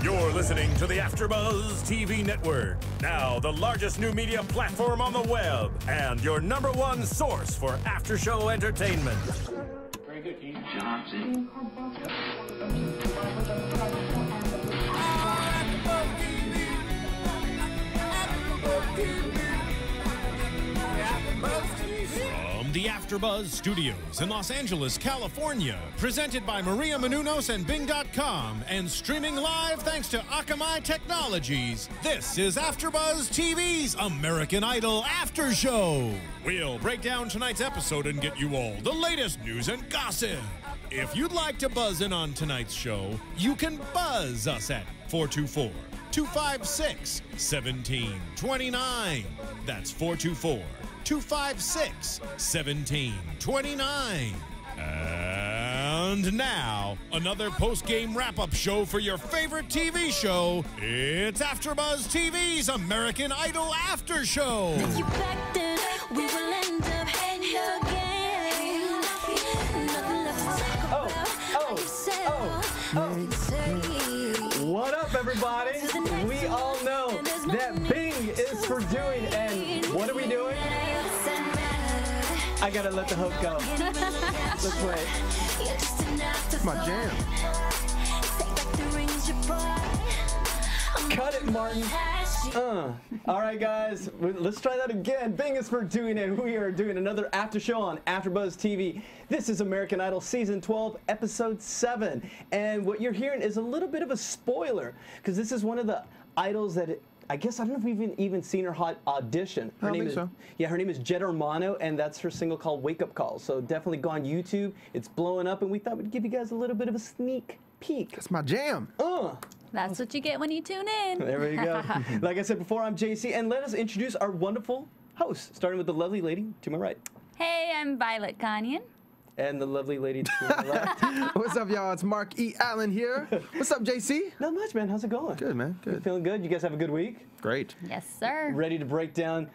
You're listening to the AFTERBUZZ TV Network, now the largest new media platform on the web, and your #1 source for after-show entertainment. Very good, Keith Johnson. From the AFTERBUZZ Studios in Los Angeles, California, presented by Maria Menounos and Bing.com, and streaming live thanks to Akamai Technologies, this is AFTERBUZZ TV's American Idol After Show. We'll break down tonight's episode and get you all the latest news and gossip. If you'd like to buzz in on tonight's show, you can buzz us at 424-256-1729. That's 424-256-1729. And now, another post-game wrap-up show for your favorite TV show. It's AFTERBUZZ TV's American Idol After Show. If you back then, we will end up hating again. Nothing left to talk about. What up, everybody? We all know that Bing is for doing, and what are we doing? I gotta let the hook go. Let's wait. It's my jam. Cut it, Martin. All right, guys, let's try that again. Bing is for doing it. We are doing another after show on AFTERBUZZ TV. This is American Idol Season 12, Episode 7. And what you're hearing is a little bit of a spoiler, because this is one of the idols that I guess I don't know if we've even seen her audition. Her name is, yeah, her name is Jet Hermano, and that's her single called Wake Up Call. So definitely go on YouTube. It's blowing up, and we thought we'd give you guys a little bit of a sneak peek. That's my jam. That's what you get when you tune in. There we go. Like I said before, I'm JC, and let us introduce our wonderful hosts, starting with the lovely lady to my right. Hey, I'm Violet Kanian. And the lovely lady to my left. What's up, y'all? It's Mark E. Allen here. What's up, JC? Not much, man. How's it going? Good, man. Good. You feeling good? You guys have a good week? Great. Yes, sir. Ready to break down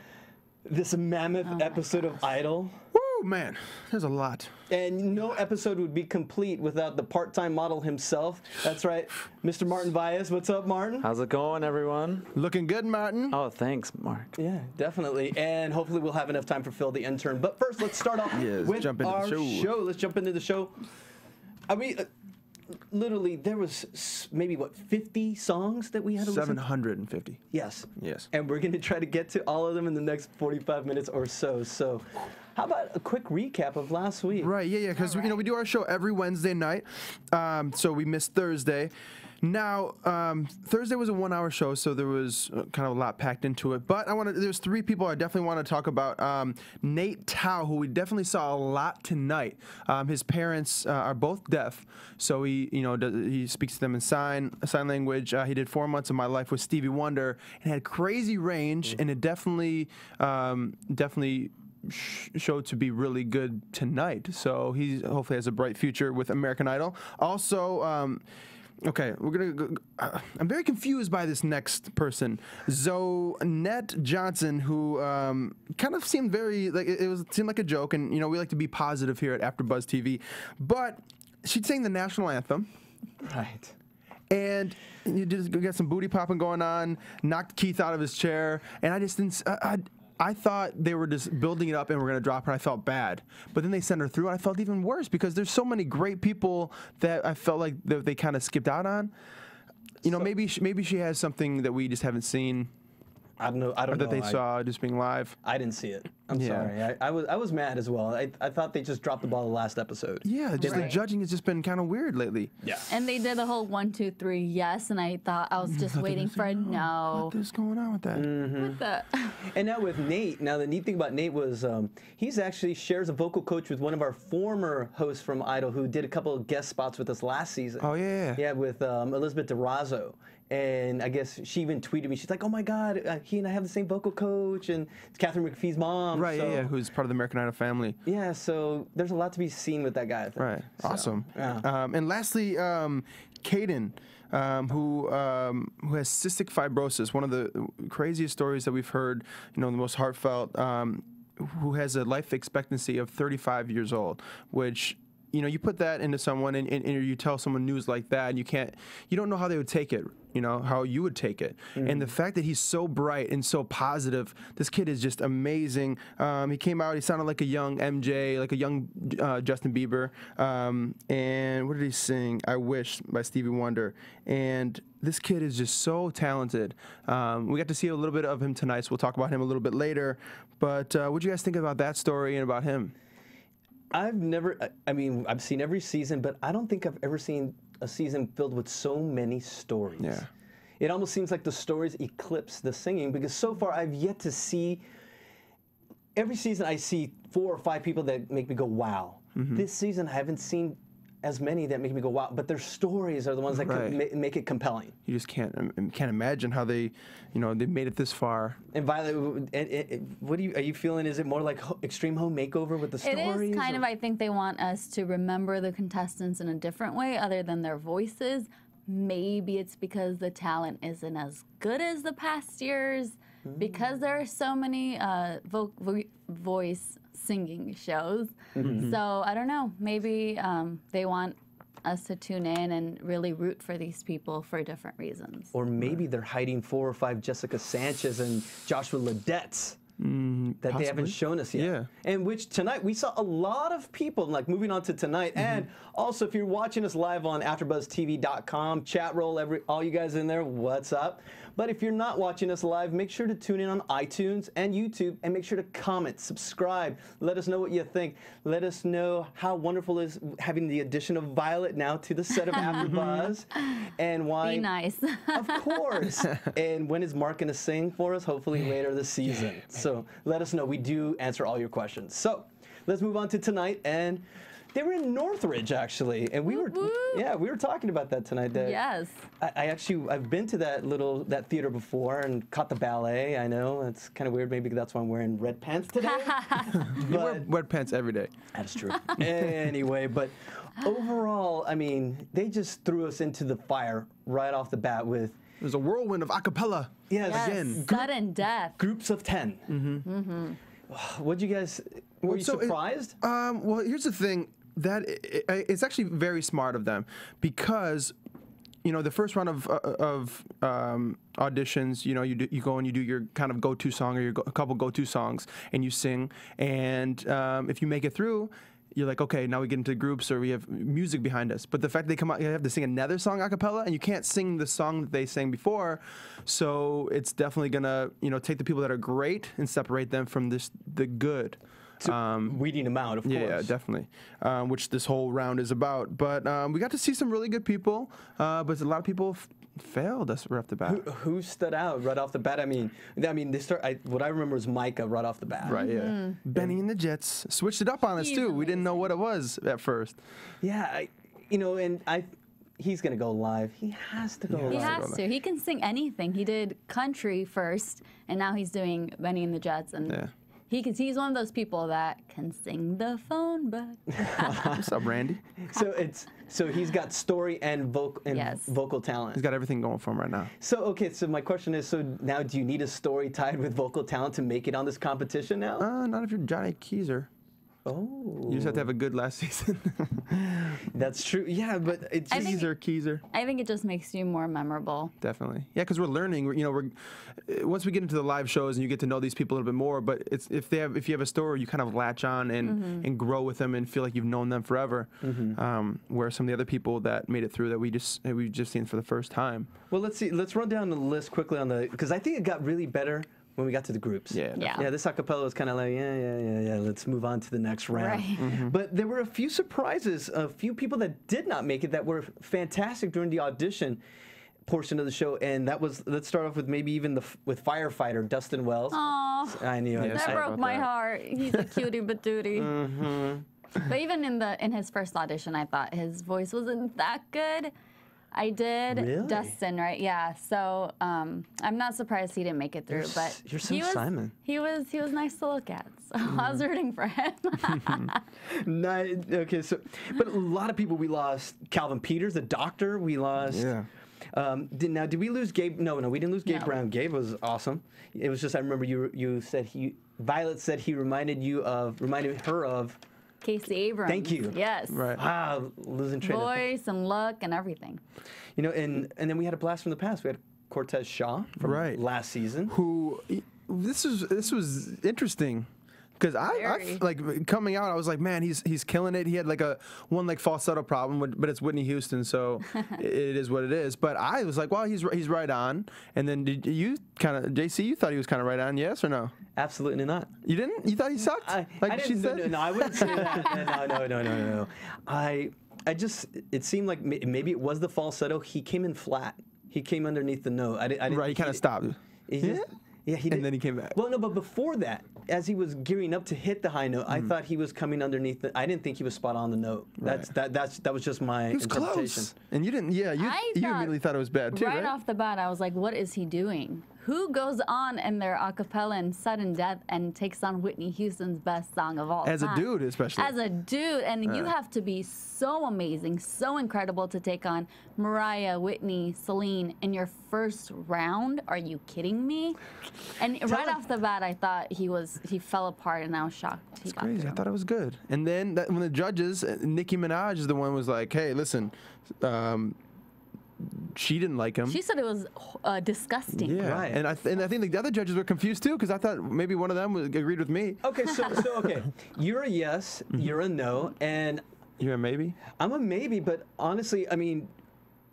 this mammoth episode of Idol? Woo, man. There's a lot. And no episode would be complete without the part-time model himself. That's right, Mr. Martin Vias. What's up, Martin? How's it going, everyone? Looking good, Martin. Oh, thanks, Mark. Yeah, definitely. And hopefully we'll have enough time for Phil the intern. But first, let's start off with our show. Let's jump into the show. I mean, literally, there was maybe, what, 50 songs that we had to listen to? 750. Yes. Yes. And we're going to try to get to all of them in the next 45 minutes or so. So how about a quick recap of last week? Right, yeah, because you know, we do our show every Wednesday night, so we missed Thursday. Now, Thursday was a 1-hour show, so there was kind of a lot packed into it. But there's 3 people I definitely want to talk about. Nate Tao, who we definitely saw a lot tonight. His parents are both deaf, so he speaks to them in sign language. He did 4 months of My Life with Stevie Wonder and had crazy range, and it definitely showed to be really good tonight. So he hopefully has a bright future with American Idol. Also, okay, we're gonna go. I'm very confused by this next person, Zonette Johnson, who kind of seemed very seemed like a joke, and you know we like to be positive here at AFTERBUZZ TV, but she sang the national anthem, right? And you just got some booty popping going on, knocked Keith out of his chair, and I just didn't. I thought they were just building it up and we're going to drop her, and I felt bad. But then they sent her through, and I felt even worse because there's so many great people that I felt like they kind of skipped out on. You know, maybe she has something that we just haven't seen. I don't know. Or that they saw just being live. I didn't see it. I'm sorry. I was mad as well. I thought they just dropped the ball the last episode. Yeah, just the judging has just been kind of weird lately. Yeah. And they did the whole 1, 2, 3 yes, and I thought I was just waiting for a no. What is going on with that? What the? And now with Nate, the neat thing about Nate was he's actually shares a vocal coach with one of our former hosts from Idol who did a couple of guest spots with us last season. Oh, yeah. Yeah, with Elizabeth DeRazzo. And I guess she even tweeted me. She's like, "Oh my God, he and I have the same vocal coach, and it's Catherine McPhee's mom." Right, so, yeah, who's part of the American Idol family. Yeah, so there's a lot to be seen with that guy, I think. Right, so, awesome. Yeah. And lastly, Caden, who has cystic fibrosis, one of the craziest stories that we've heard, you know, the most heartfelt, who has a life expectancy of 35 years old, which you know, you put that into someone and you tell someone news like that, and you don't know how they would take it, you know, how you would take it. And the fact that he's so bright and so positive, this kid is just amazing. He came out, he sounded like a young MJ, like a young Justin Bieber. And what did he sing? I Wish by Stevie Wonder. And this kid is just so talented. We got to see a little bit of him tonight, so we'll talk about him a little bit later. But what do you guys think about that story and about him? I've never, I mean, I've seen every season, but I don't think I've ever seen a season filled with so many stories. Yeah. It almost seems like the stories eclipse the singing, because so far I've yet to see, every season I see 4 or 5 people that make me go, wow. This season I haven't seen as many that make me go, wow, but their stories are the ones that make it compelling. You just can't imagine how they, you know, they made it this far. And Violet, what are you feeling? Is it more like Extreme Home Makeover with the stories? It is kind of, I think they want us to remember the contestants in a different way other than their voices. Maybe it's because the talent isn't as good as the past years, because there are so many voice singing shows. So I don't know, maybe they want us to tune in and really root for these people for different reasons. Or maybe they're hiding 4 or 5 Jessica Sanchez and Joshua Ladettes that they haven't shown us yet. Yeah. And which tonight we saw a lot of people, like moving on to tonight. And also, if you're watching us live on AfterBuzzTV.com, chat roll, all you guys in there, what's up? But if you're not watching us live, make sure to tune in on iTunes and YouTube, and make sure to comment, subscribe. Let us know what you think. Let us know how wonderful it is having the addition of Violet now to the set of AfterBuzz, and why. Be nice. Of course. And when is Mark going to sing for us? Hopefully later this season. So let us know. We do answer all your questions. So let's move on to tonight. And they were in Northridge, actually, and we were talking about that tonight. Yes. I've been to that theater before and caught the ballet. I know it's kind of weird. Maybe that's why I'm wearing red pants today. You wear red pants every day. That's true. Anyway, but overall, I mean, they just threw us into the fire right off the bat with. There's a whirlwind of acapella. Yes. Again. Sudden death. Groups of 10. What'd you guys? Were you surprised? Well, here's the thing. That it's actually very smart of them, because, you know, the first round of auditions, you know, you go and you do your kind of go-to song or a couple go-to songs, and you sing, and if you make it through, you're like, okay, now we get into groups or we have music behind us. But the fact they come out, you have to sing another song a cappella, and you can't sing the song that they sang before. So it's definitely gonna, you know, take the people that are great and separate them from the good. Weeding them out, of course. Yeah, definitely. Which this whole round is about. But we got to see some really good people, but a lot of people failed us right off the bat. Who stood out right off the bat? I mean, what I remember was Micah right off the bat. Right, yeah. Benny and the Jets switched it up on us, too. We didn't know what it was at first. Yeah, he's going to go live. He has to go live. He has to. He can sing anything. He did country first, and now he's doing Benny and the Jets. And he's one of those people that can sing the phone book. What's up, Randy? So he's got story and vocal talent. He's got everything going for him right now. So my question is, so now do you need a story tied with vocal talent to make it on this competition now? Not if you're Johnny Kizer. Oh. You just have to have a good last season. That's true. Yeah, but it's Kizer. I think it just makes you more memorable. Definitely. Yeah, because we're learning. You know, once we get into the live shows and you get to know these people a little bit more. But it's if you have a story, you kind of latch on and grow with them and feel like you've known them forever. Where some of the other people that made it through that we've just seen for the first time. Well, let's see. Let's run down the list quickly because I think it got really better when we got to the groups. Yeah. This acapella was kind of like, yeah, let's move on to the next round. Right. But there were a few surprises, a few people that did not make it that were fantastic during the audition portion of the show, and that was, let's start off with maybe even with firefighter Dustin Wells. Aww. I knew it. That broke my heart. He's a cutie patootie. But even in his first audition, I thought his voice wasn't that good. I did. Really? Dustin, right? Yeah. So I'm not surprised he didn't make it through. But you're so Simon. He was nice to look at. So I was rooting for him. Okay, but a lot of people we lost. Calvin Peters, the doctor, we lost. Yeah. Did we lose Gabe? No, we didn't lose Gabe Brown. Gabe was awesome. It was just I remember you said Violet said he reminded her of Casey Abrams. Thank you. Yes. Right. Wow, losing train of thought. Voice and look and everything. You know, and then we had a blast from the past. We had Cortez Shaw from last season. Who this was interesting. Because I like coming out, I was like, man, he's killing it. He had like one falsetto problem, but it's Whitney Houston, so it is what it is. But I was like, well, he's right on. And then did you kind of, JC, you thought he was kind of right on, yes or no? Absolutely not. You didn't? You thought he sucked? I she didn't. said? No, I wouldn't say that. No. I just, it seemed like maybe it was the falsetto. He came in flat. He came underneath the note. I didn't. Right. He kind of stopped. Yeah, he did. And then he came back. Well, no, but before that, as he was gearing up to hit the high note, I thought he was coming underneath I didn't think he was spot on the note. Right. That was just my interpretation. Close. And you didn't. Yeah, you immediately thought it was bad too, right? Right off the bat, I was like, what is he doing? Who goes on in their a cappella in Sudden Death and takes on Whitney Houston's best song of all time? As a dude, especially. As a dude. And you have to be so amazing, so incredible to take on Mariah, Whitney, Celine in your first round. Are you kidding me? And right off the bat, I thought he fell apart, and I was shocked. He got Crazy. through. I thought it was good. And then when the judges, Nicki Minaj is the one was like, hey, listen, she didn't like him. She said it was disgusting. Yeah, Right. and I think the other judges were confused too because I thought maybe one of them agreed with me. Okay, so okay, you're a yes, you're a no, and You're a maybe. I'm a maybe. But honestly, I mean,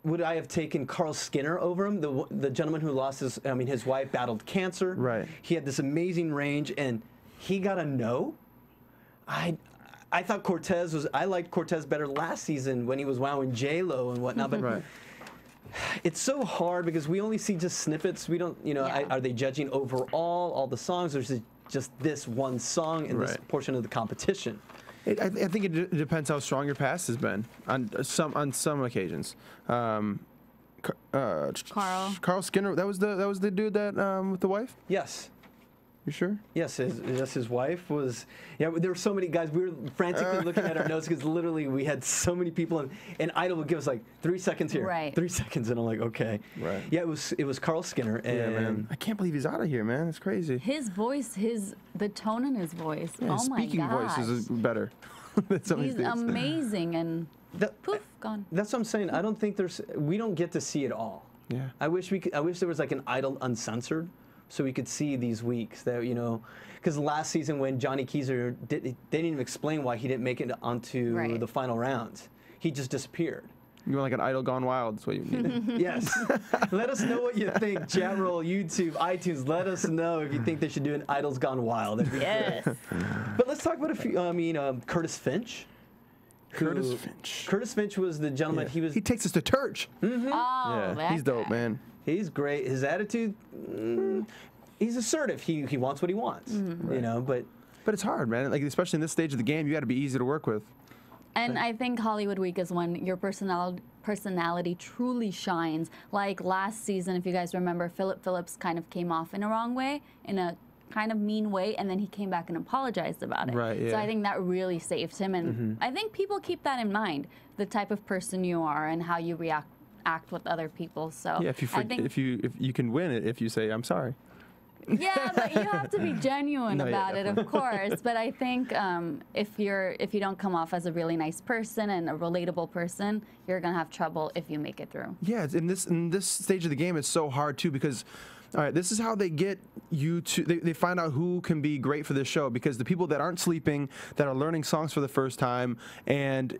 would I have taken Carl Skinner over him? The gentleman who lost his wife battled cancer. Right. He had this amazing range, and he got a no. I thought Cortez was. I liked Cortez better last season when he was wowing J-Lo and whatnot. But Right. it's so hard because we only see just snippets. We don't, are they judging overall all the songs, or is it just this one song in this Right. portion of the competition? I think it depends how strong your past has been on some occasions. Carl Skinner. That was the dude that with the wife. Yes. You sure? Yes, his wife was. Yeah, there were so many guys. We were frantically looking at our notes because literally we had so many people, and Idol would give us like 3 seconds here, Right. 3 seconds, and I'm like, okay. Right. Yeah, it was Carl Skinner, and Yeah, man. I can't believe he's out of here, man. It's crazy. His voice, the tone in his voice. Yeah, oh his my speaking gosh. voice is better than some of He's these dudes. amazing, and That- poof, gone. that's what I'm saying. I don't think we don't get to see it all. Yeah. I wish there was like an Idol uncensored, so we could see these weeks that because last season when Johnny Kizer they didn't even explain why he didn't make it onto Right. the final rounds. He just disappeared. You want like an Idol gone wild? That's what you need. Yes. Let us know what you think. Chat roll, YouTube, iTunes. Let us know if you think they should do an Idols Gone Wild. That'd be Yes. great. But let's talk about a few. Curtis Finch. Curtis Finch. Curtis Finch was the gentleman. Yeah. He takes us to church. Oh, Yeah, that he's dope, guy. man. He's great. His attitude. He's assertive. He wants what he wants. But. But it's hard, man. Like especially in this stage of the game, you got to be easy to work with. And I think Hollywood Week is when your personality truly shines. Like last season, if you guys remember, Philip Phillips kind of came off in a wrong way, in a kind of mean way, and then he came back and apologized about it. Right, So yeah. I think that really saved him, and I think people keep that in mind, the type of person you are and how you act with other people. So Yeah, if you can win it if you say I'm sorry. yeah, but you have to be genuine No, yeah, about it, of course. But I think if you don't come off as a really nice person and a relatable person, you're gonna have trouble if you make it through. Yeah, in this stage of the game, it's so hard too because, all right, this is how they get you to. They find out who can be great for this show because the people that aren't sleeping, that are learning songs for the first time, and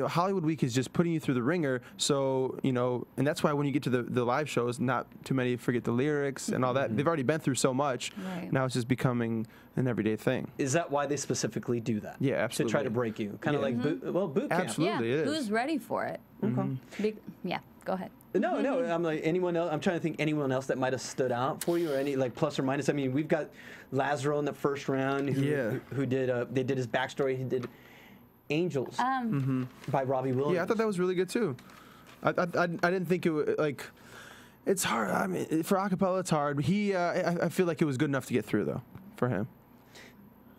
Hollywood Week is just putting you through the ringer. So and that's why when you get to the live shows, not too many forget the lyrics and all that. They've already been through so much. Right. Now it's just becoming an everyday thing. Is that why they specifically do that? Yeah, absolutely. To try to break you, kind of like boot camp. Absolutely. Yeah, it is. who's ready for it? Yeah, go ahead. No, I'm like anyone else. I'm trying to think anyone else that might have stood out for you, or any like plus or minus. I mean, we've got Lazaro in the first round. Who did they did his backstory. He did Angels by Robbie Williams. Yeah, I thought that was really good too. I didn't think it was like. It's hard. I mean, for acapella, it's hard. But I feel like it was good enough to get through though, for him.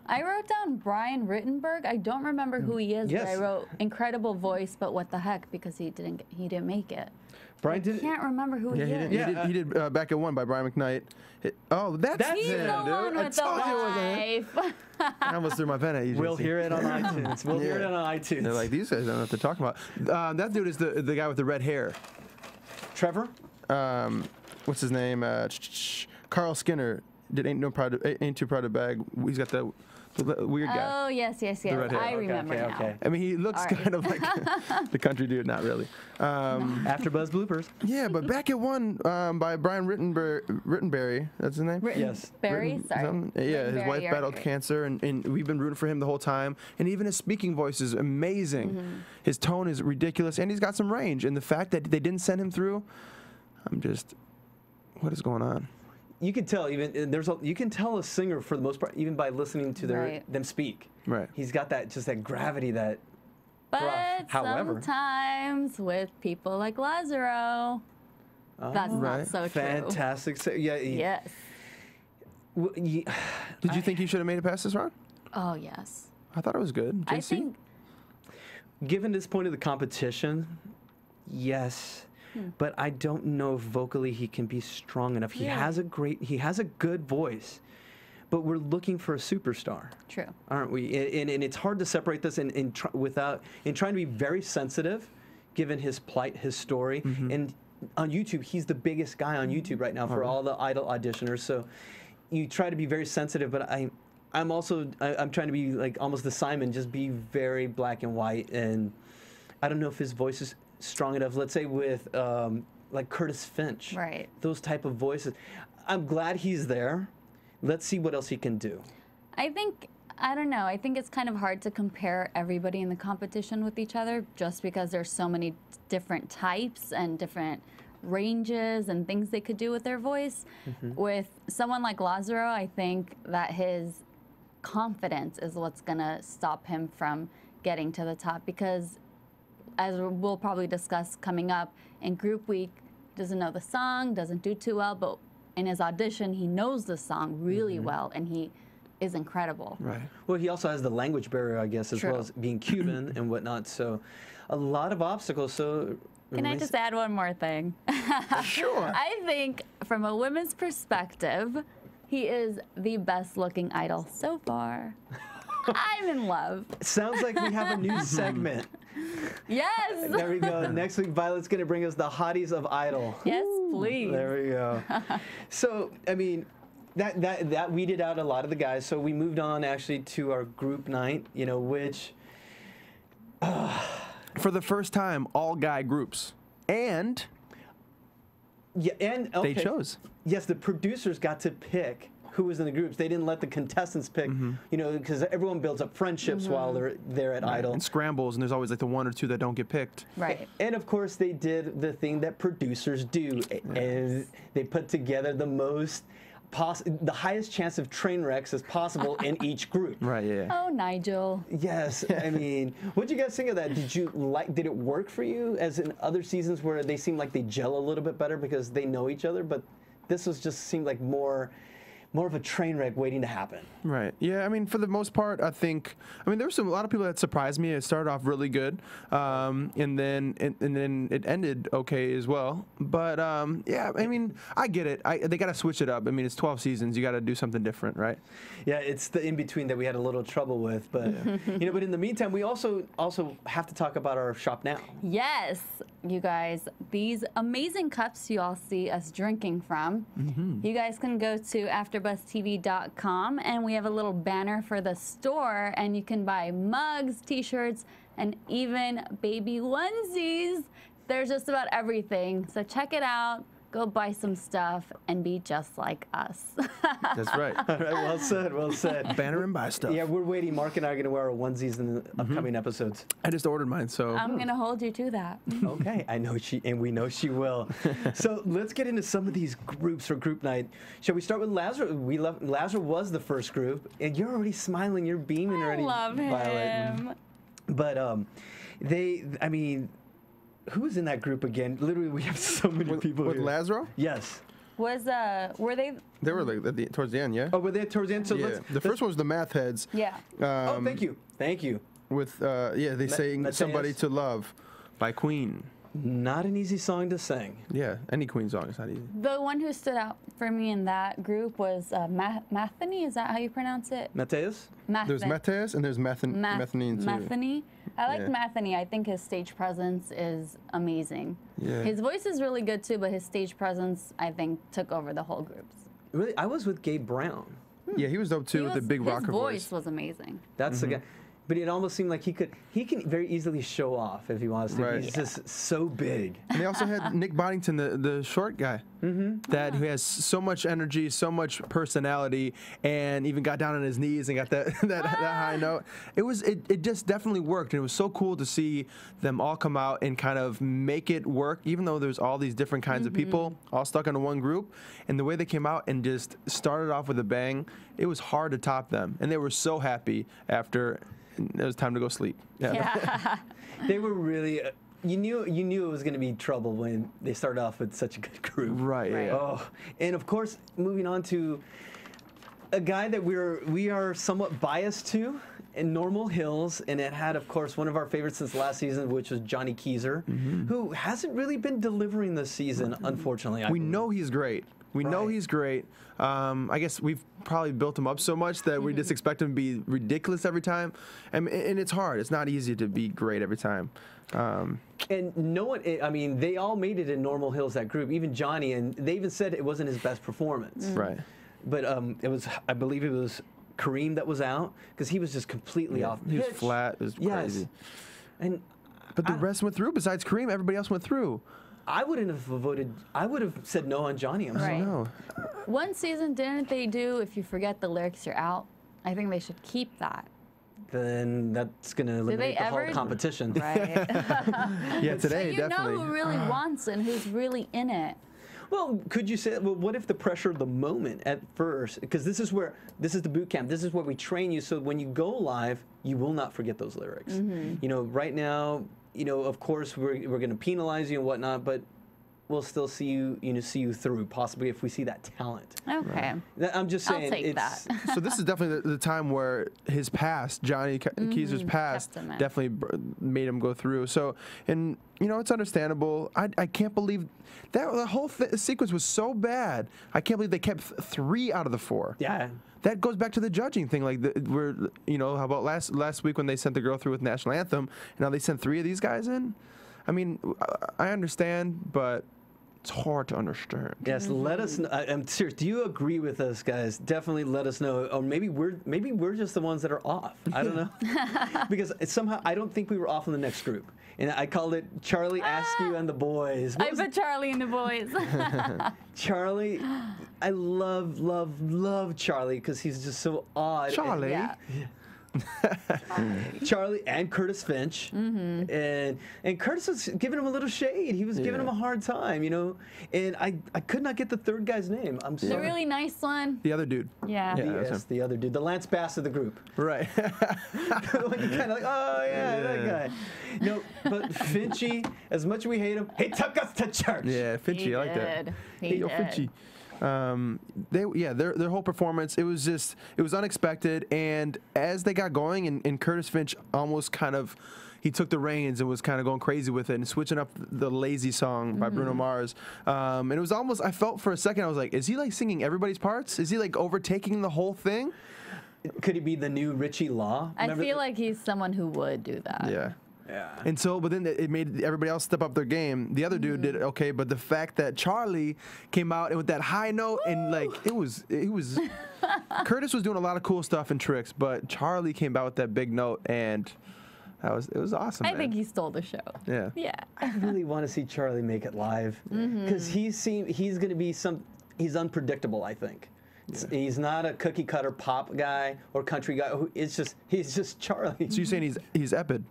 I wrote down Brian Rittenberg. I don't remember who he is, Yes. but I wrote incredible voice, but what the heck, because he didn't make it. Brian I did. can't remember who he is. He did Back at One by Brian McKnight. That's He's him, the dude. one I with the told you it wasn't him. wife. I almost threw my pen at you. We'll JC. hear it on iTunes. We'll hear it on iTunes. They're like, these guys don't know what they're talking about. That dude is the guy with the red hair. Trevor. What's his name? Carl Skinner did Ain't Too Proud to Bag. He's got the weird guy. Oh, yes. red hair. I remember now. Okay. I mean, he looks All right. kind of like the country dude, not really. AfterBuzz bloopers. Yeah, but Back at One by Brian Rittenberry, that's his name? Yes. Barry? Sorry. Something? Yeah, his Rittenberry, wife you're battled right. cancer, and we've been rooting for him the whole time. And even his speaking voice is amazing. His tone is ridiculous, and he's got some range. And the fact that they didn't send him through, I'm just, what is going on? You can tell you can tell a singer for the most part even by listening to them speak. Right. He's got that gravity that. But However. sometimes with people like Lazaro, that's not Right. so true. Fantastic. Yeah. Yes. Did you think he should have made it past this round? Oh, yes. I thought it was good. JC? I think Given this point of the competition, yes. But I don't know if vocally he can be strong enough. He has a good voice, but we're looking for a superstar. True. Aren't we? And it's hard to separate this in trying to be very sensitive, given his plight, his story. And on YouTube, he's the biggest guy on YouTube right now for all the Idol auditioners. So you try to be very sensitive, but I'm trying to be like almost the Simon, just be very black and white. And I don't know if his voice is strong enough. Let's say with like Curtis Finch, Right. Those type of voices. I'm glad he's there. Let's see what else he can do. I don't know. I think it's kind of hard to compare everybody in the competition with each other just because there's so many different types and different ranges and things they could do with their voice. With someone like Lazaro, I think that his confidence is what's going to stop him from getting to the top because as we'll probably discuss coming up, in group week, doesn't know the song, doesn't do too well, but in his audition, he knows the song really well, and he is incredible. Right. Well, he also has the language barrier, I guess, as True. well as being Cuban and whatnot. So a lot of obstacles. So Can I just add one more thing? Sure. I think from a women's perspective, he is the best looking idol so far. I'm in love. Sounds like we have a new segment. Yes. There we go. Next week, Violet's going to bring us the hotties of Idol. Yes, please. There we go. So, I mean, that weeded out a lot of the guys. So we moved on actually to our group night, which. For the first time, all guy groups. And Yeah, and okay. they chose. Yes, the producers got to pick who was in the groups. They didn't let the contestants pick, because everyone builds up friendships while they're there at Idol. And scrambles, and there's always like the one or two that don't get picked. Right. And of course, they did the thing that producers do, and they put together the highest chance of train wrecks as possible in each group. Right, yeah. Oh, Nigel. Yes, I mean, what'd you guys think of that? Did it work for you as in other seasons where they seem like they gel a little bit better because they know each other, but this seemed like more of a train wreck waiting to happen. Right. Yeah, I mean, for the most part, I mean, there were a lot of people that surprised me. It started off really good, and then it ended okay as well. But yeah, I mean, I get it. They got to switch it up. I mean, it's 12 seasons. You got to do something different, right? Yeah, it's the in-between that we had a little trouble with. But, but in the meantime, we also have to talk about our shop now. Yes, you guys, these amazing cups you all see us drinking from, you guys can go to AfterBuzzTV.com and we have a little banner for the store and you can buy mugs, t-shirts, and even baby onesies. There's just about everything. So check it out. Go buy some stuff and be just like us. That's right. All right, well said, well said. Banner and buy stuff. Yeah, we're waiting. Mark and I are going to wear our onesies in the upcoming episodes. I just ordered mine, so. I'm going to hold you to that. Okay, we know she will. So let's get into some of these groups for group night. Shall we start with Lazaro? Lazaro was the first group, and you're already smiling, you're beaming already, I love him. Violet. But who was in that group again? Literally, we have so many people With here. Lazaro? Yes. Was were they? They were like towards the end, yeah. Oh, were they towards the end? So Yeah. The first one was the Math Heads. Yeah. oh, thank you. Thank you. With they sang Mateus. "Somebody to Love" by Queen. Not an easy song to sing. Yeah, any Queen song is not easy. The one who stood out for me in that group was Matheny. Is that how you pronounce it? Mateus? There's Mateus and there's Methanine too. Matheny. I like Yeah. Matheny. I think his stage presence is amazing. Yeah. His voice is really good too, but his stage presence, I think, took over the whole group. Really? I was with Gabe Brown. Yeah, he was dope too with the big rocker His voice. voice was amazing. That's the guy. But it almost seemed like he can very easily show off if he wants to. Right. He's just so big. And they also had Nick Boddington, the short guy, that who has so much energy, so much personality, and even got down on his knees and got that high note. It just definitely worked, and it was so cool to see them all come out and kind of make it work, even though there's all these different kinds of people all stuck into one group. And the way they came out and just started off with a bang, it was hard to top them, and they were so happy after. It was time to go sleep. Yeah. They were really. You knew it was going to be trouble when they started off with such a good group. Right. Right. Yeah. Oh, and of course, moving on to a guy that we are somewhat biased to in Normal Hills, and it had, of course, one of our favorites since last season, which was Johnny Kizer, who hasn't really been delivering this season, unfortunately. We know he's great. We know he's great. I guess we've probably built him up so much that we just expect him to be ridiculous every time. And it's hard. It's not easy to be great every time. And no one, I mean, they all made it in Normal Hills, that group, even Johnny, and they even said it wasn't his best performance. Right. But it was, I believe it was Kareem that was out, because he was just completely off pitch. He was flat. It was crazy. And But the rest went through. Besides Kareem, everybody else went through. I wouldn't have voted. I would have said no on Johnny. I'm sorry. Right. No. One season, didn't they do "If you forget the lyrics, you're out"? I think they should keep that. Then that's going to eliminate the whole competition. Right. Yeah, today, you definitely. know who really wants it and who's really in it. Well, could you say, well, what if the pressure of the moment at first, because this is the boot camp, this is where we train you, so when you go live, you will not forget those lyrics. You know, right now, you know, of course, we're going to penalize you and whatnot, but we'll still see you through, possibly if we see that talent. Okay. I'm just saying. I'll take that. So this is definitely the time where his past, Johnny Kizer's past, kept him in. definitely made him go through. So, and you know, it's understandable. I can't believe that the whole sequence was so bad. I can't believe they kept 3 out of the 4. Yeah. That goes back to the judging thing. Like, how about last week when they sent the girl through with National Anthem, and now they sent 3 of these guys in? I mean, I understand, but it's hard to understand. Yes, let us know. I'm serious. Do you agree with us, guys? Definitely let us know. Or maybe we're just the ones that are off. I don't know. Because somehow I don't think we were off in the next group. And I called it Charlie Askew and the Boys. I put Charlie and the Boys. Charlie, I love Charlie because he's just so odd. Charlie. Yeah. Charlie and Curtis Finch, and Curtis was giving him a little shade. He was giving him a hard time, you know. And I could not get the third guy's name. I'm sorry. The really nice one. The other dude. Yeah. Yes, the other dude, the Lance Bass of the group. Right. Like, you kind of like, oh yeah, that guy. No, but Finchy, as much as we hate him, he took us to church. Yeah, Finchy, He I like that. did. Hey, He yo, did. Finchy. Their whole performance, it was unexpected, and as they got going, and Curtis Finch almost kind of, he took the reins and was kind of going crazy with it and switching up the Lazy song by Bruno Mars. And it was almost, I felt for a second, I was like, is he like singing everybody's parts? Is he like overtaking the whole thing? Could he be the new Richie Law? I feel like he's someone who would do that. Yeah. Yeah. And so, but then it made everybody else step up their game. The other dude did okay, but the fact that Charlie came out and with that high note and like it was Curtis was doing a lot of cool stuff and tricks, but Charlie came out with that big note and it was awesome. I think he stole the show. Yeah. Yeah. I really want to see Charlie make it live because he's going to be he's unpredictable. I think. He's not a cookie cutter pop guy or country guy. He's just Charlie. So you're saying he's Epid?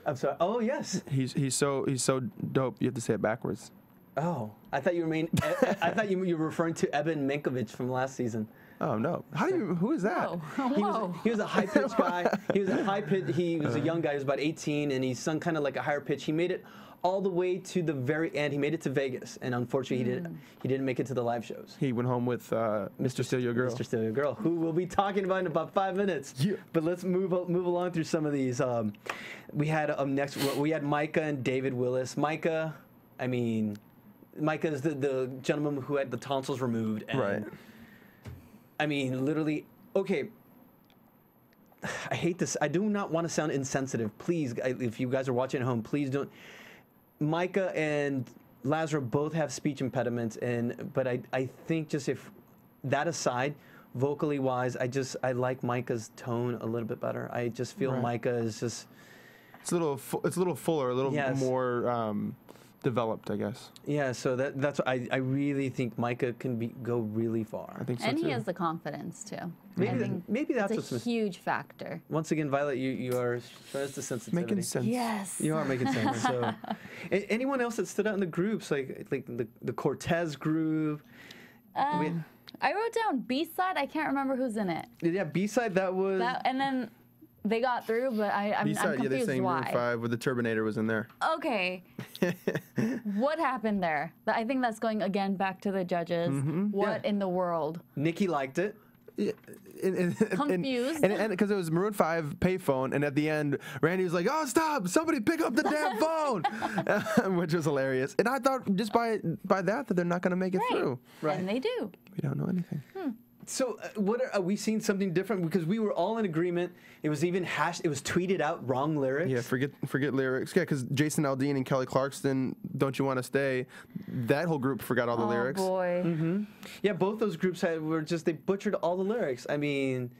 I'm sorry. Oh yes. He's so dope. You have to say it backwards. Oh, I thought you were referring to Eben Ninkovich from last season. Oh no! Who is that? Whoa. He was a high pitched guy. He was a young guy. He was about 18, and he sung kind of like a higher pitch. He made it all the way to the very end. He made it to Vegas, and unfortunately, he didn't make it to the live shows. He went home with Mr. Steal Your Girl. Mr. Steal Your Girl, who we'll be talking about in about 5 minutes. Yeah. But let's move along through some of these. We had next. We had Micah and David Willis. Micah, I mean, Micah is the gentleman who had the tonsils removed. And, right. I mean, literally. Okay. I hate this. I do not want to sound insensitive. Please, if you guys are watching at home, please don't. Micah and Lazarus both have speech impediments, but I think just if that aside, vocally wise, I like Micah's tone a little bit better. I just feel Micah is just. It's a little fuller, a little more developed, I guess. Yeah, so that's I really think Micah can go really far. I think so and too. he has the confidence too. Maybe that's it's a huge factor. Once again, Violet, you are showing us the sensitivity. Making sense. Yes. You are making sense. So, anyone else that stood out in the groups, like the Cortez group? I wrote down B-side. I can't remember who's in it. Yeah, B-side. That was. And then they got through, but I'm B-side, confused they're saying why. Maroon 5 with the Turbinator was in there. Okay. What happened there? I think that's going again back to the judges. What in the world? Nicki liked it. Yeah, Confused. And because it was Maroon 5 payphone, and at the end, Randy was like, "Oh, stop! Somebody pick up the damn phone," which was hilarious. And I thought just by that they're not going to make it through. Right. And they do. We don't know anything. So, what are we seeing something different? Because we were all in agreement. It was even it was tweeted out wrong lyrics. Yeah, forget lyrics. Yeah, because Jason Aldean and Kelly Clarkson, "Don't You Want to Stay," that whole group forgot all the lyrics. Oh boy. Yeah, both those groups they butchered all the lyrics. I mean.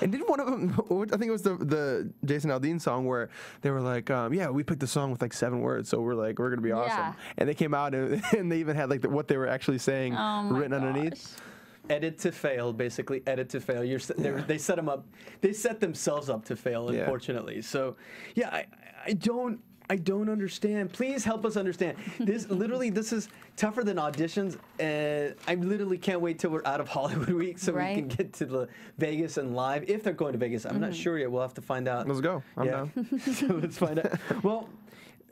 And didn't one of them, I think it was the Jason Aldean song where they were like, yeah, we picked the song with like 7 words, so we're like, we're going to be awesome. And they came out and they even had like what they were actually saying written underneath. Edit to fail, basically. Edit to fail. They set them up. They set themselves up to fail, unfortunately. So, yeah, I don't understand. Please help us understand. This is tougher than auditions. I literally can't wait till we're out of Hollywood Week so we can get to the Vegas and live. If they're going to Vegas, I'm not sure yet. We'll have to find out. Let's go. I'm down. So let's find out. Well,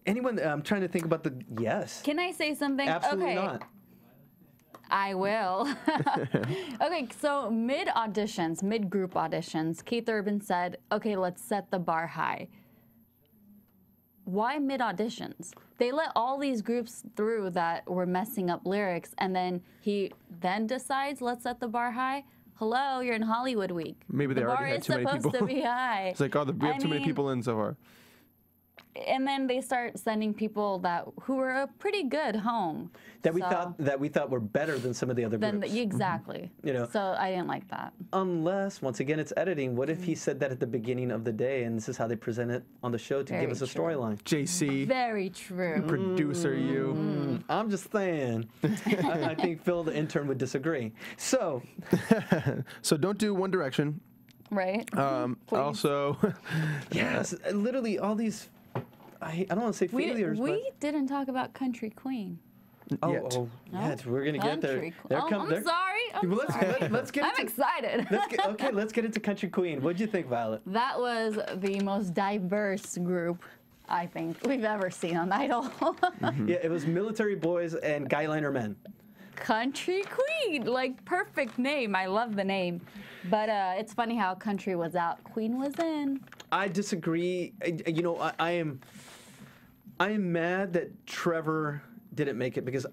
anyone? I'm trying to think about the yes. Can I say something? Absolutely okay. not. I will. Okay, so mid group auditions, Keith Urban said, "Okay, let's set the bar high." Why mid auditions? They let all these groups through that were messing up lyrics, and then he decides, let's set the bar high. Hello, you're in Hollywood Week. Maybe they already had too many people. The bar is supposed to be high. It's like, we have too many people in so far. And then they start sending people who were pretty good home. That we thought were better than some of the other groups. Exactly. So I didn't like that. Unless, once again, it's editing. What if he said that at the beginning of the day, and this is how they present it on the show to give us a storyline? JC. Very true. Producer, you. I'm just saying. I think Phil, the intern, would disagree. So. So don't do One Direction. Right. Also. Yes. Literally, all these. I don't want to say failures. We didn't talk about Country Queen. Oh, yes, we're gonna get there. I'm sorry. Let's get. I'm excited. Let's get into Country Queen. What'd you think, Violet? That was the most diverse group I think we've ever seen on Idol. Yeah, it was military boys and guyliner men. Country Queen, like perfect name. I love the name, but it's funny how Country was out, Queen was in. I disagree. I am mad that Trevor didn't make it because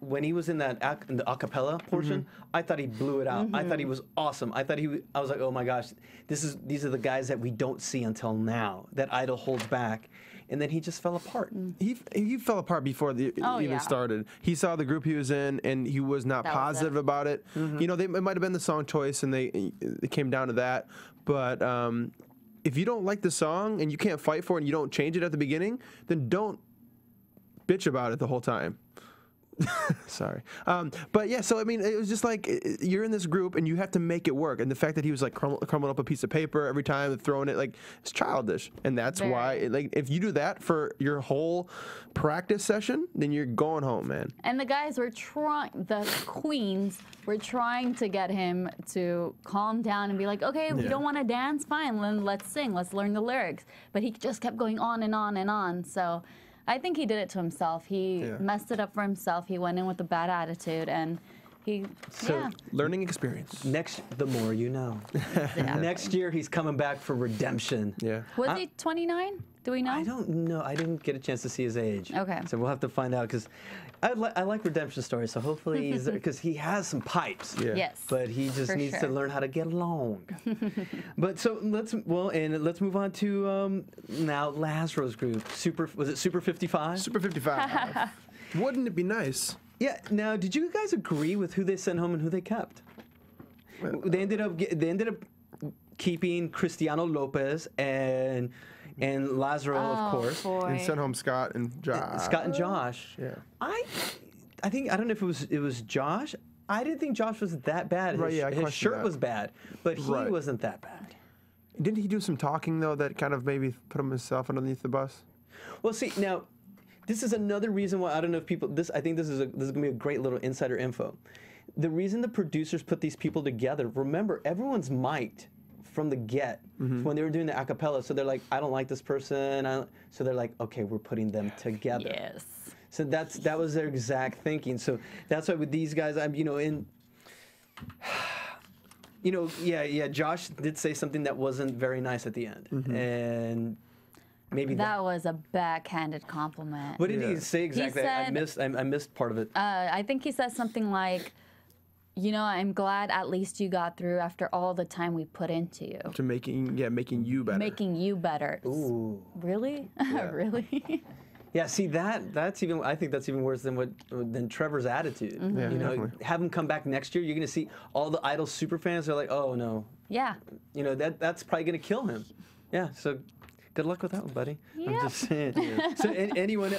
when he was in the acapella portion, I thought he blew it out. I thought he was awesome. I was like, oh my gosh, these are the guys that we don't see until now that Idol holds back. And then he just fell apart. He fell apart before it even started. He saw the group he was in, and he was not positive about it. It might have been the song choice, and it came down to that. But if you don't like the song and you can't fight for it and you don't change it at the beginning, then don't bitch about it the whole time. Sorry. But yeah, so I mean, it was just like you're in this group and you have to make it work. And the fact that he was like crumbling up a piece of paper every time and throwing it, like, it's childish. And that's why, like, if you do that for your whole practice session, then you're going home, man. And the guys were the queens were trying to get him to calm down and be like, okay, we don't want to dance, fine, then let's sing, let's learn the lyrics. But he just kept going on and on and on. So I think he did it to himself. He messed it up for himself. He went in with a bad attitude, and he, Learning experience. The more you know. Next year, he's coming back for redemption. Yeah. Was he 29? Do we know? I don't know. I didn't get a chance to see his age. Okay. So we'll have to find out, because I like redemption stories. So hopefully he's there, because he has some pipes. Yeah. Yes. But he just needs to learn how to get along. But so let's move on to now Lazarus group. Was it Super 55? Super 55. Wouldn't it be nice? Yeah. Now, did you guys agree with who they sent home and who they kept? They ended up keeping Cristiano Lopez and Lazaro, of course. Boy. And sent home Scott and Josh. Scott and Josh. Yeah. I don't know if it was Josh. I didn't think Josh was that bad. Right, yeah, I his questioned shirt that. was bad, but he wasn't that bad. Didn't he do some talking, though, that kind of maybe put himself underneath the bus? Well, see, now, this is another reason why I don't know if people. I think this is going to be a great little insider info. The reason the producers put these people together. Remember, everyone's mic'd from the get when they were doing the a cappella. So they're like, I don't like this person. So they're like, okay, we're putting them together. Yes. So that was their exact thinking. So that's why with these guys, Josh did say something that wasn't very nice at the end, and maybe That was a backhanded compliment. What did he say exactly? Said, I missed part of it. I think he said something like, I'm glad at least you got through after all the time we put into you. To making you better. Making you better. Ooh. Really? Really? Yeah, see I think that's even worse than Trevor's attitude. Yeah, definitely. Have him come back next year, you're gonna see all the Idol super fans are like, oh no. Yeah. That's probably gonna kill him. Yeah, so good luck with that one, buddy. Yeah. I'm just saying. So anyone,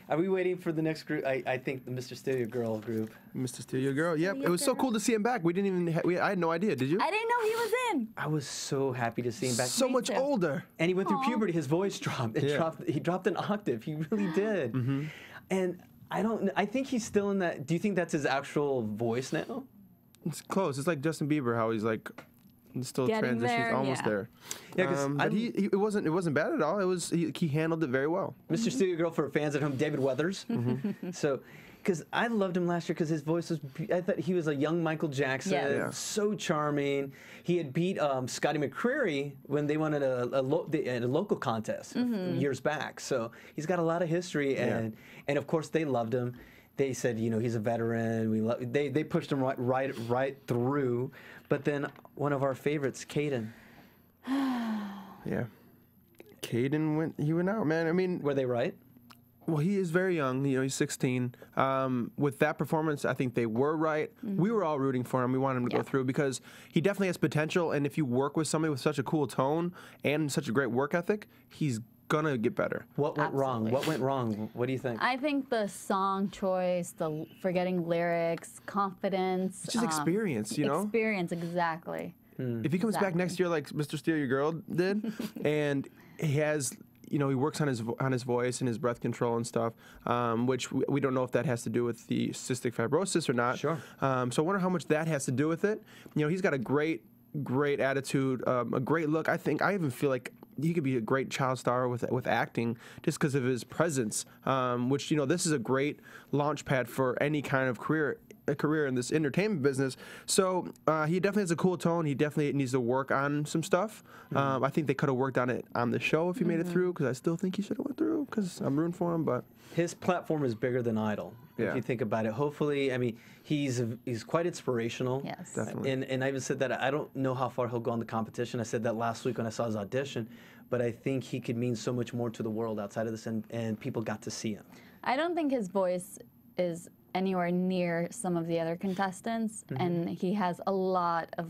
are we waiting for the next group? I think the Mr. Studio Girl group. Mr. Studio Girl, yep. It was so cool to see him back. We didn't even, I had no idea, did you? I didn't know he was in. I was so happy to see him back. So much older. And he went through puberty. His voice dropped. He dropped an octave. He really did. And I think he's still in that. Do you think that's his actual voice now? It's close. It's like Justin Bieber, how he's like still Getting transitions, there, almost there. Yeah, because but it wasn't bad at all. He handled it very well. Mr. Studio Girl for fans at home, David Weathers. So, because I loved him last year because his voice was. I thought he was a young Michael Jackson, so charming. He had beat Scotty McCreery when they won at a local contest years back. So he's got a lot of history, and of course they loved him. They said, he's a veteran. They pushed him right through. But then one of our favorites, Caden. Yeah, Caden went out, man. I mean, were they right? Well, he is very young. He's 16. With that performance, I think they were right. We were all rooting for him. We wanted him to go through because he definitely has potential. And if you work with somebody with such a cool tone and such a great work ethic, he's gonna get better. What went wrong? What went wrong? What do you think? I think the song choice, the forgetting lyrics, confidence. It's just experience, Experience, exactly. If he comes back next year like Mr. Steal Your Girl did, and he has, he works on his voice and his breath control and stuff, which we don't know if that has to do with the cystic fibrosis or not. Sure. So I wonder how much that has to do with it. He's got a great attitude, a great look. I even feel like he could be a great child star with acting just because of his presence, which, this is a great launch pad for any kind of career in this entertainment business. So he definitely has a cool tone. He definitely needs to work on some stuff. I think they could have worked on it on the show if he made it through, because I still think he should have went through, because I'm rooting for him. But his platform is bigger than Idol. Yeah. If you think about it, hopefully, he's quite inspirational. Yes, definitely. And I even said that I don't know how far he'll go in the competition. I said that last week when I saw his audition, but I think he could mean so much more to the world outside of this, and people got to see him. I don't think his voice is anywhere near some of the other contestants, and he has a lot of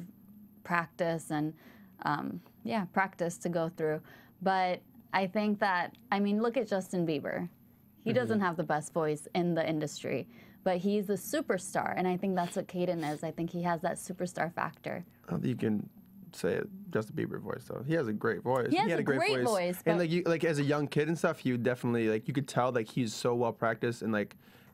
practice and practice to go through. But I think that, look at Justin Bieber. He doesn't have the best voice in the industry, but he's a superstar, and I think that's what Caden is. I think he has that superstar factor. You can say it, Justin Bieber voice though. He has a great voice. He had a great voice. And like as a young kid and stuff, he would definitely you could tell he's so well practiced, and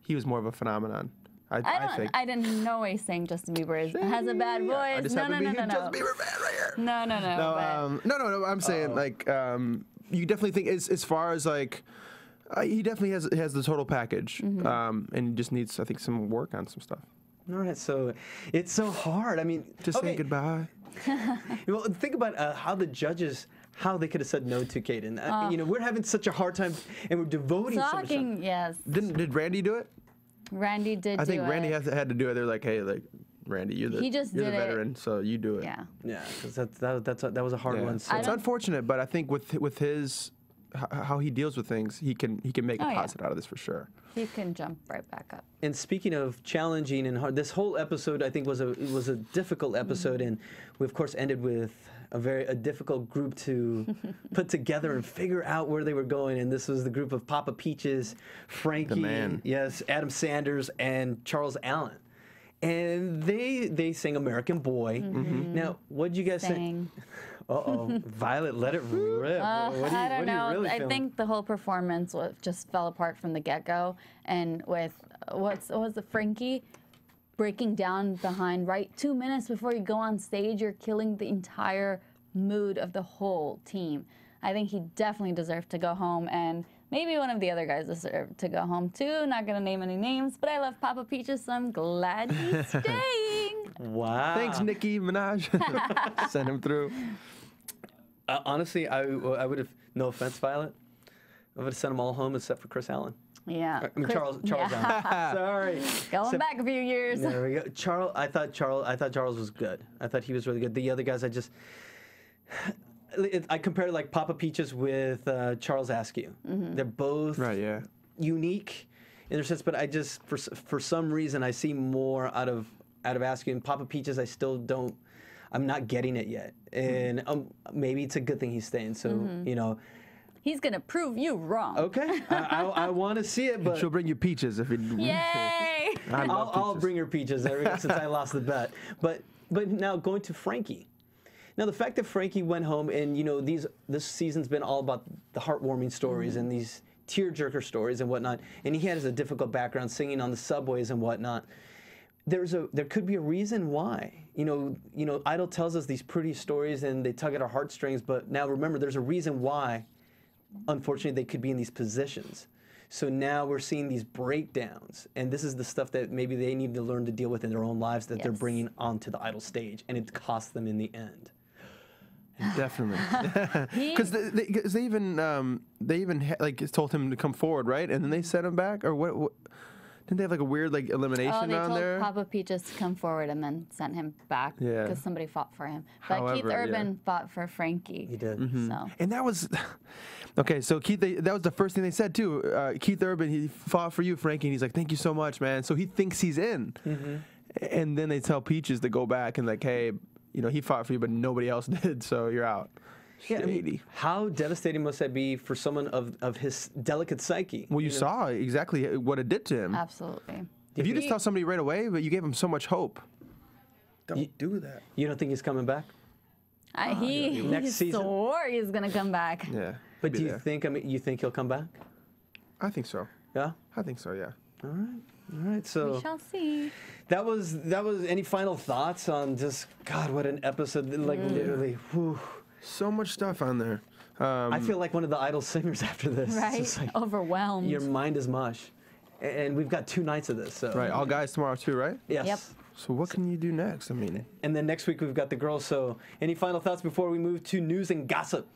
he was more of a phenomenon. I think. I didn't no way saying Justin Bieber has a bad voice. I just no. Justin Bieber fan right here. No. No. I'm saying you definitely think as far as He definitely has the total package, and he just needs, I think, some work on some stuff. All right, so it's so hard. I mean, Just say goodbye. Well, think about how the judges, how they could have said no to Kaden. You know, we're having such a hard time, and we're devoting so much time. Yes. Did Randy do it? Randy did. I think Randy had to do it. They're like, hey, like Randy, you're the veteran, so you do it. Yeah. Yeah, because that was a hard one. So. It's unfortunate, but I think with his how he deals with things, he can make a positive out of this for sure. He can jump right back up. And speaking of challenging and hard, this whole episode I think was a difficult episode, and we of course ended with a difficult group to put together and figure out where they were going. And this was the group of Papa Peaches, Frankie, the man. Yes, Adam Sanders, and Charles Allen. And they sang American Boy. Now, what did you guys sing? Uh-oh, Violet, let it rip. I don't know. I think the whole performance just fell apart from the get-go. And with, what was it, Frankie? Breaking down behind, right 2 minutes before you go on stage, you're killing the entire mood of the whole team. I think he definitely deserved to go home, and maybe one of the other guys deserved to go home too. Not gonna name any names, but I love Papa Peaches, so I'm glad he's staying. Wow. Thanks, Nicki Minaj. Send him through. Honestly, I would have, no offense, Violet, I would have sent them all home except for Chris Allen. Yeah. I mean, Charles Allen. Sorry. Going back a few years. There we go. I thought Charles was good. I thought he was really good. The other guys, I compared like Papa Peaches with Charles Askew. They're both unique in their sense, but I just for some reason I see more out of Askew, and Papa Peaches I still don't. I'm not getting it yet, and maybe it's a good thing he's staying. So you know. He's gonna prove you wrong. Okay, I want to see it, but she'll bring you peaches if you. Yay! I'll bring her peaches since I lost the bet. But now going to Frankie. Now the fact that Frankie went home, and you know this season's been all about the heartwarming stories and these tearjerker stories and whatnot. And he has a difficult background singing on the subways and whatnot. There could be a reason why. You know, Idol tells us these pretty stories and they tug at our heartstrings. But now remember, there's a reason why. Unfortunately, they could be in these positions. So now we're seeing these breakdowns, and this is the stuff that maybe they need to learn to deal with in their own lives that they're bringing onto the Idol stage, and it costs them in the end. Definitely, because they even like told him to come forward, right? And then they sent him back, or what? Didn't they have like a weird like elimination they on told there? Papa Peaches to come forward and then sent him back because somebody fought for him. But However, Keith Urban fought for Frankie. He did. So. And that was okay. So Keith, that was the first thing they said too. Keith Urban, he fought for you, Frankie, and he's like, "Thank you so much, man." So he thinks he's in, and then they tell Peaches to go back and like, "Hey, you know, he fought for you, but nobody else did, so you're out." Yeah, I mean, how devastating must that be for someone of his delicate psyche? Well, you saw exactly what it did to him. Absolutely. If you just tell somebody right away, but you gave him so much hope. Don't do that. You don't think he's coming back? He next season? swore he's gonna come back. Yeah. But do you think? I mean, you think he'll come back? I think so. Yeah. I think so. Yeah. All right. So We shall see. that was. Any final thoughts on just God? What an episode! Like literally. Whew. So much stuff on there. I feel like one of the Idol singers after this. Right. It's like, Overwhelmed. your mind is mush, and we've got 2 nights of this. So Right. All guys tomorrow too, right? Yes. Yep. So what can you do next? I mean. And then next week we've got the girls. So any final thoughts before we move to news and gossip?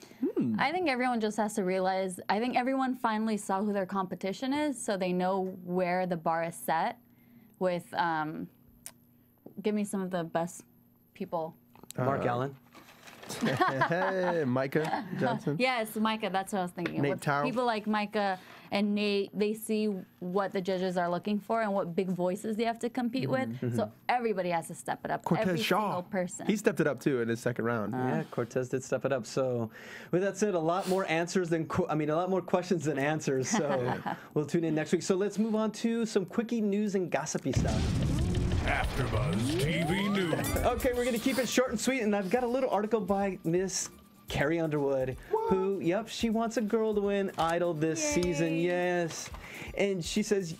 I think everyone just has to realize, I think everyone finally saw who their competition is, so they know where the bar is set with, give me some of the best people. Mark Allen. Hey, Micah Johnson. Yes, Micah, that's what I was thinking. Nate With Taro. people like Micah and Nate, they see what the judges are looking for and what big voices they have to compete with, so everybody has to step it up. Every Cortez Shaw. single person. He stepped it up too in his second round. Yeah, Cortez did step it up. So, with that said, a lot more answers than a lot more questions than answers. So, we'll tune in next week. So let's move on to some quickie news and gossipy stuff. AfterBuzz TV News. Okay, we're gonna keep it short and sweet, and I've got a little article by Miss Carrie Underwood, who, she wants a girl to win Idol this season. Yes, and she says,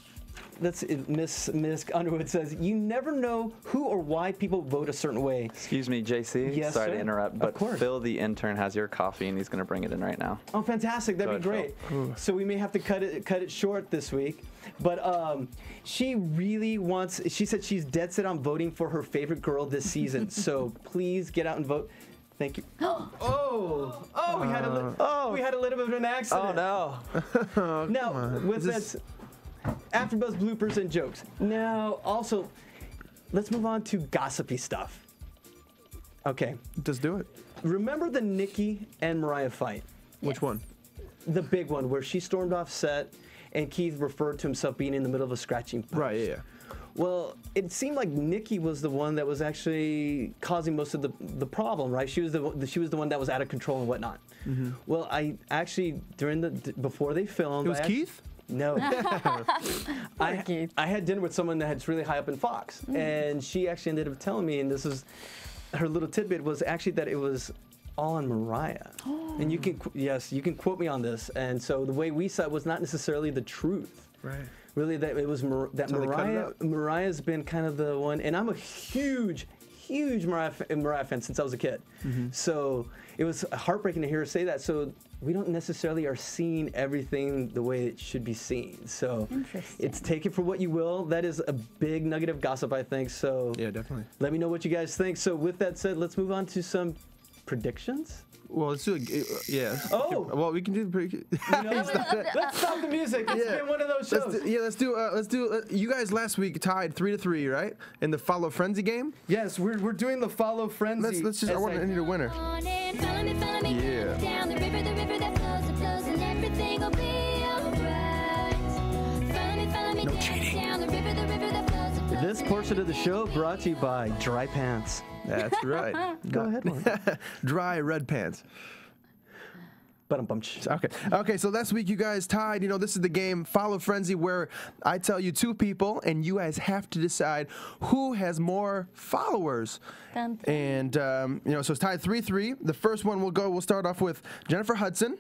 Miss Underwood says, you never know who or why people vote a certain way. Excuse me, JC. Yes, Sorry sir. to interrupt, but Phil, the intern, has your coffee, and he's going to bring it in right now. Oh, fantastic. That'd be great. So we may have to cut it short this week. But she really wants, she said she's dead set on voting for her favorite girl this season. So please get out and vote. Thank you. We had a little bit of an accident. Oh, no. Now, with this AfterBuzz bloopers and jokes. Now, also, let's move on to gossipy stuff. Okay. Just do it. Remember the Nicki and Mariah fight? Which one? The big one where she stormed off set and Keith referred to himself being in the middle of a scratching punch. Right, yeah. Well, it seemed like Nicki was the one that was actually causing most of the problem, right? She was the one that was out of control and whatnot. Mm-hmm. Well, I actually before they filmed, it was Keith? No. I had dinner with someone that's really high up in Fox, and she actually ended up telling me, and this is her little tidbit, was actually that it was all on Mariah. And you can quote me on this. And so the way we saw it was not necessarily the truth. Right. Really, that it was Mariah's been kind of the one, and I'm a huge Mariah fan since I was a kid. Mm-hmm. So it was heartbreaking to hear her say that. So we don't necessarily are seeing everything the way it should be seen. So it's take it for what you will. That is a big nugget of gossip, I think. So yeah, definitely. Let me know what you guys think. So with that said, let's move on to some predictions. Well, let's do it. Yeah. Oh. Well, we can do the let's stop the music. It's been one of those shows. Let's do. You guys last week tied 3-3, right? In the Follow Frenzy game. Yes, we're doing the Follow Frenzy. Let's just. I need a winner. Yeah. Down the river that flows and everything will be alright. Follow me, no cheating. Down the river that flows. This portion of the show brought to you by Dry Pants. That's right. Go ahead, Mark. Dry red pants. Okay, so last week you guys tied. You know, this is the game Follow Frenzy, where I tell you two people and you guys have to decide who has more followers. And, you know, so it's tied 3-3. The first one we'll start off with Jennifer Hudson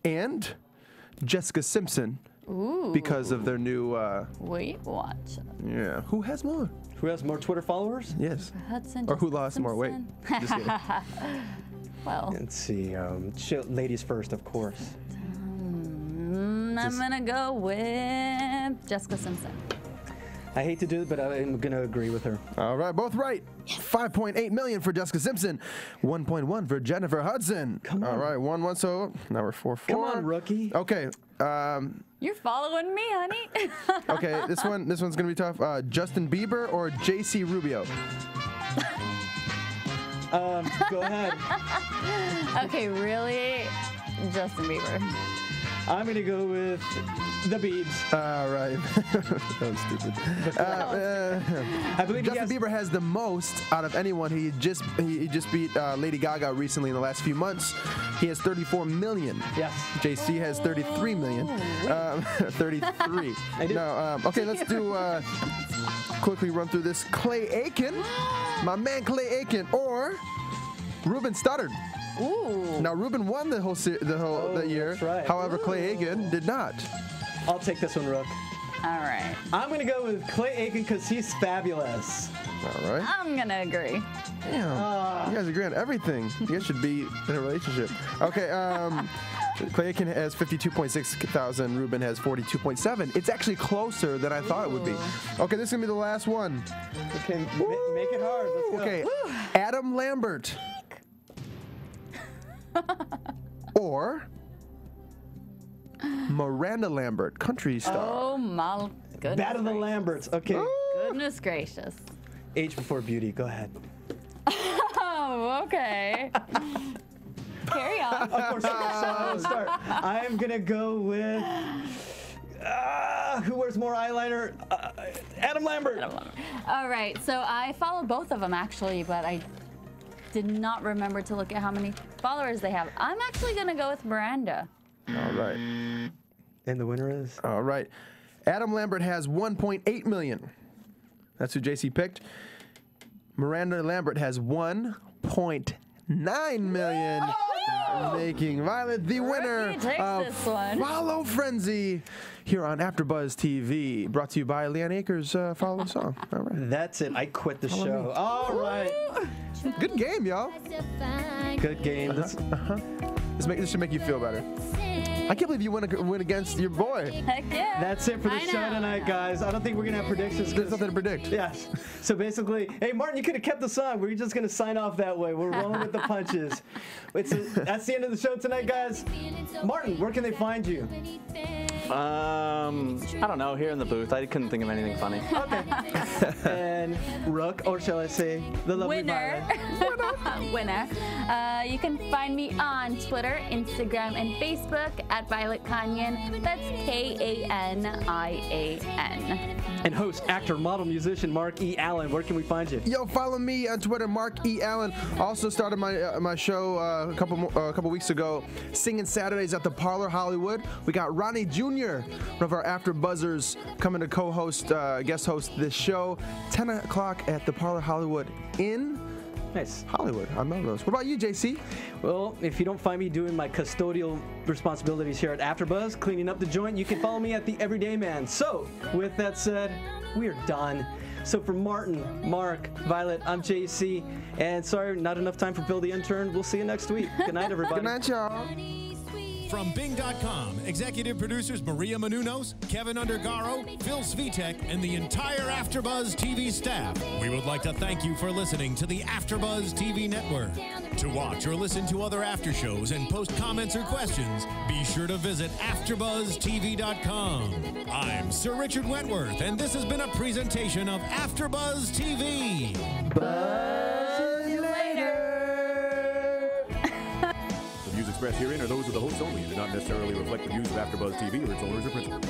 and Jessica Simpson. Ooh. Because of their new Weight Watch. Yeah. Who has more? Who has more Twitter followers? Yes. Hudson. Or who lost more weight? Just kidding. Well. Let's see. Ladies first, of course. I'm gonna go with Jessica Simpson. I hate to do it, but I'm gonna agree with her. All right, both right. 5.8 million for Jessica Simpson, 1.1 for Jennifer Hudson. Come on. All right, 1-1. So now we're 4-4. Come on, rookie. Okay. You're following me, honey. Okay, this one's gonna be tough. Justin Bieber or JC Rubio? Go ahead. Okay, really, Justin Bieber. I'm gonna go with the Biebs. All right. That was stupid. I believe Justin Bieber has the most out of anyone. He just beat Lady Gaga recently in the last few months. He has 34 million. Yes. JC has 33 million. 33. I do. No. Okay, let's do quickly run through this. Clay Aiken, my man Clay Aiken, or Ruben Studdard. Ooh. Now Ruben won the year. That's right. However, Clay Aiken did not. I'll take this one, Rook. All right. I'm gonna go with Clay Aiken because he's fabulous. All right. I'm gonna agree. Damn. You guys agree on everything. You guys should be in a relationship. Okay. Clay Aiken has 52.6 thousand. Ruben has 42.7. It's actually closer than I thought it would be. Okay, this is gonna be the last one. Okay, make it hard. Let's go. Okay, Adam Lambert. Or Miranda Lambert, country star. Oh my goodness. Battle of the Lamberts. Okay. Goodness gracious. Age before beauty. Go ahead. Oh, okay. Carry on. Of course. So I'll start. I'm gonna go with who wears more eyeliner? Adam Lambert. All right. So I follow both of them actually, but I did not remember to look at how many followers they have. I'm actually gonna go with Miranda. All right. And the winner is? All right. Adam Lambert has 1.8 million. That's who JC picked. Miranda Lambert has 1.9 million. making Violet the winner Rookie takes of this one. Follow Frenzy here on AfterBuzz TV. Brought to you by Leanne Akers. Follow the song. All right. That's it. I quit the Follow show. me. All right. Good game, y'all. Good game. This- This should make you feel better. I can't believe you went against your boy. Heck yeah. That's it for the I show know. tonight, guys. I don't think we're going to have predictions. There's nothing to predict. Yes. So basically, hey, Martin, you could have kept the song. We're just going to sign off that way. We're rolling with the punches. That's the end of the show tonight, guys. Martin, where can they find you? I don't know. Here in the booth, I couldn't think of anything funny. Okay. And Rook, or shall I say, the lovely Winner. Violet. Winner. You can find me on Twitter, Instagram, and Facebook at Violet Kanian. That's Kanian. And host, actor, model, musician Mark E. Allen. Where can we find you? Yo, follow me on Twitter, Mark E. Allen. Also started my show a couple weeks ago, Singing Saturdays at the Parlor Hollywood. We got Ronnie Jr., one of our After Buzzers, coming to co-host, guest host this show, 10 o'clock at the Parlor Hollywood in Nice. Hollywood on Melrose. What about you, JC? Well, if you don't find me doing my custodial responsibilities here at AfterBuzz, cleaning up the joint, you can follow me at The Everyday Man. So, with that said, we are done. So for Martin, Mark, Violet, I'm JC, and sorry, not enough time for Bill the Intern. We'll see you next week. Good night, everybody. Good night, y'all. From Bing.com, executive producers Maria Menounos, Kevin Undergaro, Phil Svitek, and the entire AfterBuzz TV staff, we would like to thank you for listening to the AfterBuzz TV network. To watch or listen to other after shows and post comments or questions, be sure to visit AfterBuzzTV.com. I'm Sir Richard Wentworth, and this has been a presentation of AfterBuzz TV. Buzz you later. The views expressed herein are those of the hosts only and do not necessarily reflect the views of AfterBuzz TV or its owners or principals.